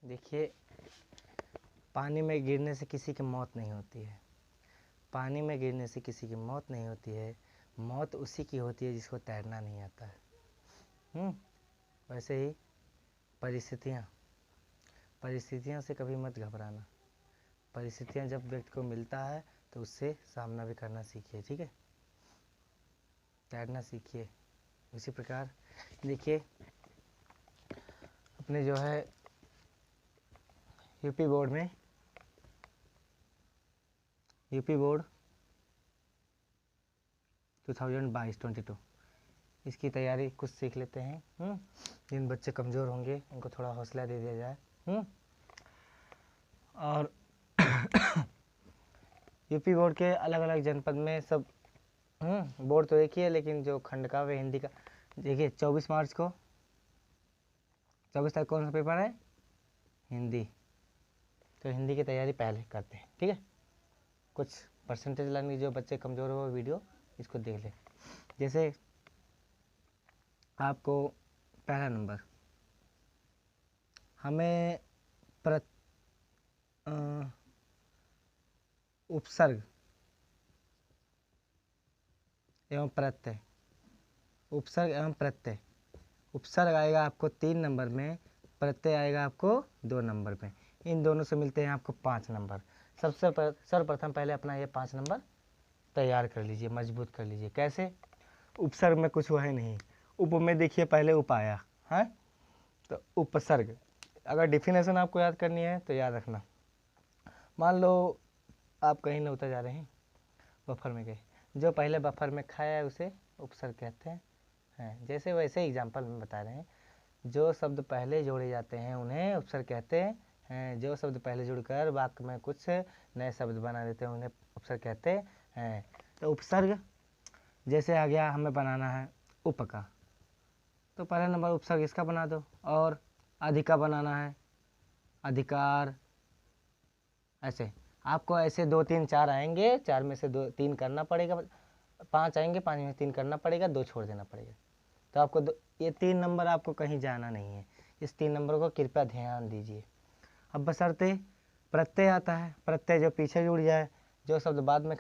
देखिए, पानी में गिरने से किसी की मौत नहीं होती है। पानी में गिरने से किसी की मौत नहीं होती है। मौत उसी की होती है जिसको तैरना नहीं आता है। वैसे ही परिस्थितियाँ से कभी मत घबराना। परिस्थितियाँ जब व्यक्ति को मिलता है तो उससे सामना भी करना सीखिए, ठीक है। तैरना सीखिए। उसी प्रकार देखिए, अपने जो है यूपी बोर्ड 2022 इसकी तैयारी कुछ सीख लेते हैं। जिन बच्चे कमज़ोर होंगे उनको थोड़ा हौसला दे दिया जाए। और यूपी बोर्ड के अलग अलग जनपद में सब बोर्ड तो एक ही है, लेकिन जो खंड काव्य हिंदी का देखिए 24 मार्च को 24 तारीख कौन सा पेपर है? हिंदी। तो हिंदी की तैयारी पहले करते हैं, ठीक है। कुछ परसेंटेज लाने जो बच्चे कमज़ोर हो वीडियो इसको देख ले। जैसे आपको पहला नंबर, हमें उपसर्ग एवं प्रत्यय, उपसर्ग एवं प्रत्यय। उपसर्ग आएगा आपको 3 नंबर में, प्रत्यय आएगा आपको 2 नंबर में। इन दोनों से मिलते हैं आपको 5 नंबर। सर्वप्रथम पहले अपना ये 5 नंबर तैयार कर लीजिए, मजबूत कर लीजिए। कैसे? उपसर्ग में कुछ है नहीं। उप में देखिए पहले उप आया है, तो उपसर्ग। अगर डिफिनेशन आपको याद करनी है तो याद रखना। मान लो आप कहीं न उतर जा रहे हैं, बफर में गए, जो पहले बफर में खाया है उसे उपसर्ग कहते हैं। जैसे वैसे एग्जाम्पल में बता रहे हैं, जो शब्द पहले जोड़े जाते हैं उन्हें उपसर्ग कहते हैं। जो शब्द पहले जुड़कर वाक्य में कुछ नए शब्द बना देते हैं उन्हें उपसर्ग कहते हैं। तो उपसर्ग जैसे आ गया, हमें बनाना है उप का, तो पहला नंबर उपसर्ग इसका बना दो। और अधिका बनाना है, अधिकार। ऐसे आपको ऐसे 2 3 4 आएंगे, 4 में से 2 3 करना पड़ेगा, 5 आएंगे, 5 में से 3 करना पड़ेगा, 2 छोड़ देना पड़ेगा। तो आपको ये 3 नंबर आपको कहीं जाना नहीं है। इस 3 नंबर को कृपया ध्यान दीजिए। अब बशर्ते प्रत्यय आता है, प्रत्यय जो पीछे जुड़ जाए, जो शब्द बाद में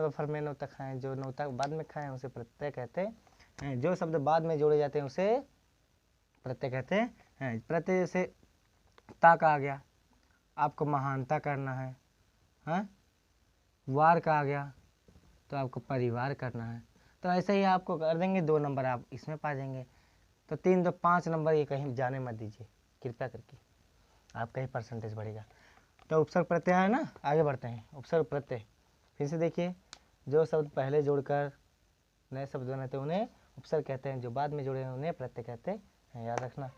बफर में नौतक खाएँ, जो नौतक बाद में खाएँ उसे प्रत्यय कहते हैं। जो शब्द बाद में जोड़े जाते हैं उसे प्रत्यय कहते हैं। प्रत्यय जैसे ता का आ गया, आपको महानता करना है। वार का आ गया तो आपको परिवार करना है। तो ऐसे ही आपको कर देंगे, 2 नंबर आप इसमें पा जाएंगे। तो 3 2 5 नंबर ये कहीं जाने मत दीजिए कृपया करके, आपका ही परसेंटेज बढ़ेगा। तो उपसर्ग प्रत्यय है ना, आगे बढ़ते हैं। उपसर्ग प्रत्यय फिर से देखिए, जो शब्द पहले जोड़कर नए शब्द बनाते हैं उन्हें उपसर्ग कहते हैं, जो बाद में जुड़े हैं उन्हें प्रत्यय कहते हैं। याद रखना।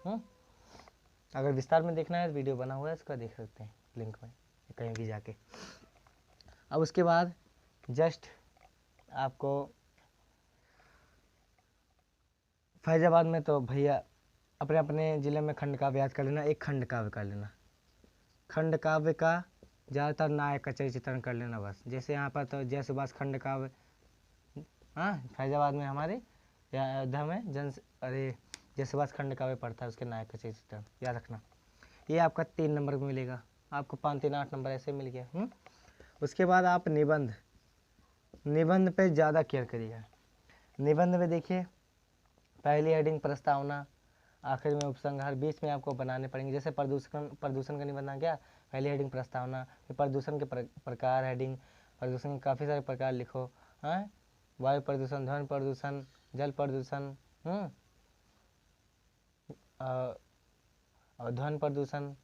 अगर विस्तार में देखना है वीडियो बना हुआ है, इसका देख सकते हैं लिंक में कहीं भी जाके। अब उसके बाद जस्ट आपको फैजाबाद में तो भैया अपने अपने ज़िले में खंड काव्य याद कर लेना। एक खंड काव्य कर लेना, खंड काव्य का ज़्यादातर नायक का चित्रण कर लेना बस। जैसे यहाँ पर तो जय सुभाष खंड काव्य, फैजाबाद में हमारे या अयोध्या में जय सुभाष खंड काव्य पढ़ता है, उसके नायक का चित्रण याद रखना। ये आपका 3 नंबर में मिलेगा, आपको 5 3 8 नंबर ऐसे मिल गया। उसके बाद आप निबंध पे ज़्यादा केयर करिएगा। निबंध में देखिए, पहली हेडिंग प्रस्तावना, आखिर में उपसंहार, बीच में आपको बनाने पड़ेंगे। जैसे प्रदूषण का निबंध आ गया, पहली हेडिंग प्रस्तावना, फिर प्रदूषण के प्रकार हेडिंग, प्रदूषण के काफ़ी सारे प्रकार लिखो। वायु प्रदूषण, ध्वनि प्रदूषण, जल प्रदूषण, और ध्वनि प्रदूषण,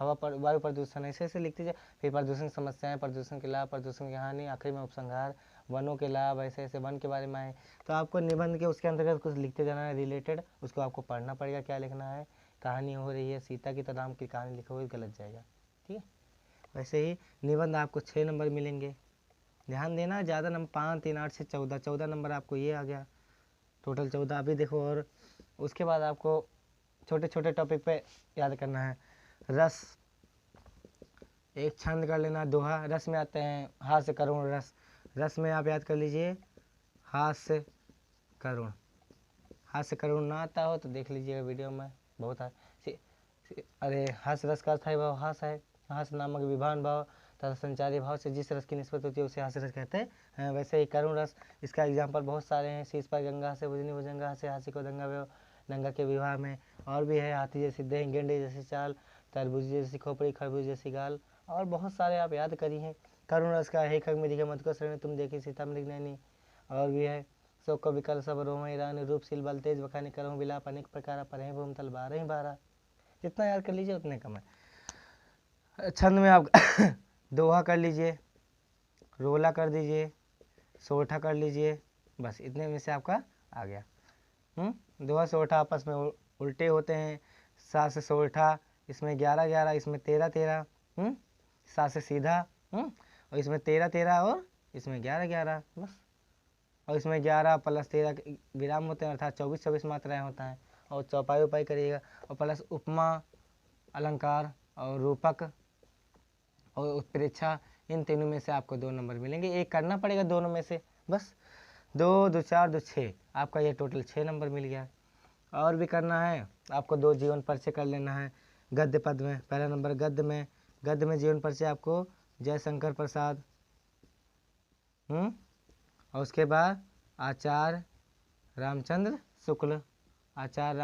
वायु प्रदूषण, ऐसे ऐसे लिखते जाए। फिर प्रदूषण की समस्याएं, प्रदूषण के लाभ, प्रदूषण की हानि, आखिर में उपसंहार, वनों के लाभ, ऐसे ऐसे वन के बारे में आए। तो आपको निबंध के उसके अंतर्गत कुछ लिखते जाना है रिलेटेड, उसको आपको पढ़ना पड़ेगा क्या लिखना है। कहानी हो रही है सीता की, तो राम की कहानी लिखो, हुई गलत जाएगा, ठीक है। वैसे ही निबंध आपको 6 नंबर मिलेंगे, ध्यान देना। ज़्यादा नंबर 5 3 8 से 14 नंबर आपको ये आ गया, टोटल 14 अभी देखो। और उसके बाद आपको छोटे छोटे टॉपिक पे याद करना है। रस, एक छंद कर लेना, दोहा। रस में आते हैं हास्य करुण रस, रस में आप याद कर लीजिए हास्य करुण। हास्य करुण ना आता हो तो देख लीजिएगा वीडियो में, बहुत अरे हस रस का अस्थायी भाव हस है, हस नामक विभान भाव तथा संचारी भाव से जिस रस की निस्बत होती है उसे हस रस कहते हैं। वैसे ही करुण रस, इसका एग्जाम्पल बहुत सारे हैं। शीश पर गंगा से भुजनी भुजंगा से हाथी को दंगा दंगा के विवाह में, और भी है हाथी जैसी देह, गेंडे जैसी चाल, तरबूज जैसी खोपड़ी, खरबूज जैसी गाल, और बहुत सारे आप याद करिए। करुण रस का हे खग में दिखे मत को श्रेणी तुम देखी सीता मृग नैनी, और भी है शोक को विकल सब रोम ईरानी रूपशील बल तेज बखानी करहूँ विलाप अनेक प्रकार पर है भूम तल 12 ही 12। जितना याद कर लीजिए उतने कम है। छंद में आप दोहा कर लीजिए, रोला कर दीजिए, सोरठा कर लीजिए, बस इतने में से आपका आ गया। दोहा सोरठा आपस में उल्टे होते हैं। सा से सोरठा, इसमें 11 11, इसमें 13 13, सा से सीधा, और इसमें 13 13 और इसमें 11 11, बस। और इसमें 11 प्लस 13 विराम होते हैं, अर्थात 24 24 मात्राएं होता है। और चौपाई उपाई करिएगा, और प्लस उपमा, अलंकार और रूपक और उत्प्रेक्षा, इन तीनों में से आपको 2 नंबर मिलेंगे। एक करना पड़ेगा दोनों में से, बस 2 2 4 2 6, आपका ये टोटल 6 नंबर मिल गया। और भी करना है आपको, 2 जीवन परिचय कर लेना है गद्य पद में। पहला नंबर गद्य में, गद्य में जीवन परिचय आपको जयशंकर प्रसाद, और उसके बाद आचार्य रामचंद्र शुक्ल, आचार्य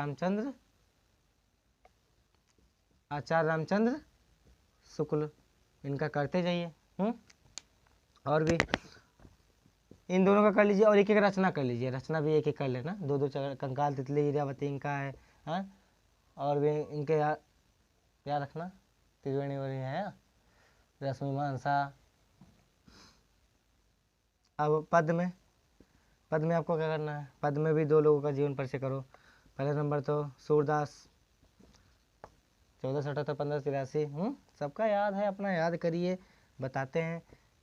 रामचंद्र शुक्ल, इनका करते जाइए। और भी इन दोनों का कर लीजिए, और एक एक रचना कर लीजिए, रचना भी एक एक कर लेना। 2 2 कंकाल तितली इरावती इनका है, हाँ। और भी इनके याद रखना, त्रिवेणी है, रश्मि मानसा। अब पद में आपको क्या करना है, पद में भी 2 लोगों का जीवन परिचय करो। पहला नंबर तो सूरदास, 1478 1583, सबका याद है, अपना याद करिए, बताते हैं।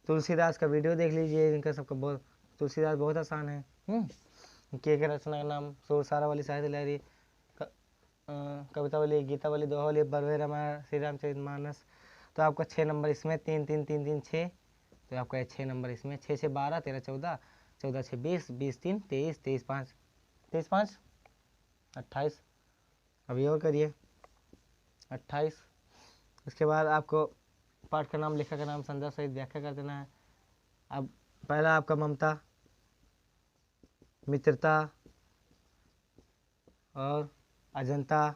तुलसीदास का वीडियो देख लीजिए, इनका सबका बहुत, तुलसीदास बहुत आसान है। के रचना का नाम सूरसारा वाली, साहित्य लहरी, कवितावली, गीतावली, दोहावली, बरवे रामायण, श्री रामचरितमानस। तो आपका 6 नंबर इसमें, 3 3 3 3 6, तो आपका 6 नंबर इसमें, 6 6 12, 13 14, 14 6 20, 20 3 23, 23 5, 23 5 28। अभी और करिए 28। उसके बाद आपको पाठ का नाम, लेखक का नाम, संदर्भ सहित व्याख्या कर देना है। अब पहला आपका ममता, मित्रता और अजंता,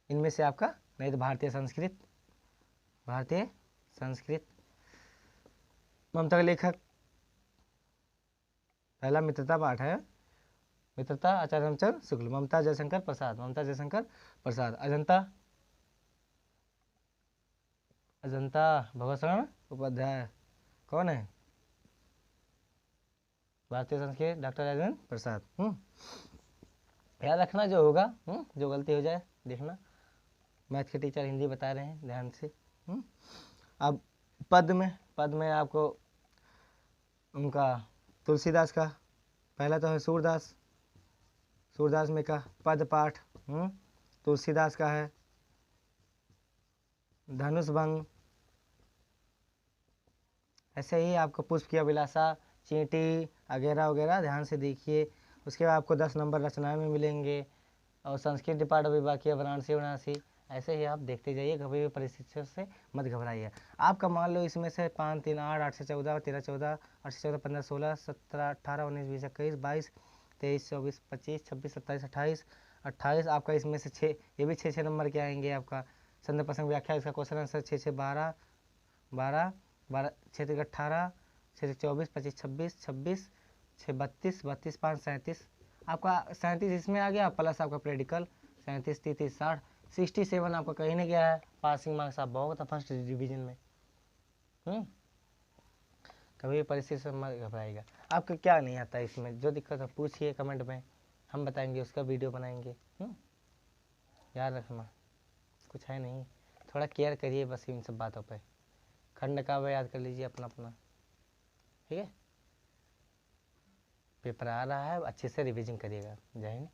इनमें से आपका, नहीं तो भारतीय संस्कृत। ममता का लेखक, पहला मित्रता पाठ है, मित्रता आचार्य रामचंद्र शुक्ल, ममता जयशंकर प्रसाद। अजंता भगवत शरण उपाध्याय, कौन है, भारतीय संस्कृत डॉक्टर राजेंद्र प्रसाद। याद रखना जो होगा, जो गलती हो जाए देखना, मैथ के टीचर हिंदी बता रहे हैं, ध्यान से। अब पद में आपको उनका तुलसीदास का पहला तो है सूरदास में का पद पाठ, तुलसीदास का है धनुष भंग। ऐसे ही आपको पुष्प की अभिलाषा, चींटी वगैरह वगैरह ध्यान से देखिए। उसके बाद आपको 10 नंबर रचनाएं में मिलेंगे, और संस्कृत डिपार्ट अभी बाकी है, वाराणसी। ऐसे ही आप देखते जाइए, कभी भी परिस्थितियों से मत घबराइए। आपका मान लो इसमें से 5 3 8 8 से 14, 13 14, 8 से 14 15 16 17 18 19 20 21 22 23 24 25 26 27 28 आपका इसमें से 6, ये भी 6 6 नंबर के आएंगे आपका। संदर्भ प्रसंग व्याख्या, इसका क्वेश्चन आंसर 6 6 12 12 12 6 3 18 6 24 25 26 26 6 32 32 5 37, आपका 37 इसमें आ गया, प्लस आपका प्रेडिकल 37 33 60 67 आपका कहीं नहीं गया है। पासिंग मार्क्स आप बहुत फर्स्ट डिवीजन में। कभी परिस्थिति से मत घबराएगा। आपको क्या नहीं आता इसमें, जो दिक्कत है पूछिए कमेंट में, हम बताएंगे, उसका वीडियो बनाएंगे। याद रखना कुछ है नहीं, थोड़ा केयर करिए बस इन सब बातों पे। खंड काव्य याद कर लीजिए अपना, ठीक है। पेपर आ रहा है, अच्छे से रिवीजन करिएगा। जय हिंद।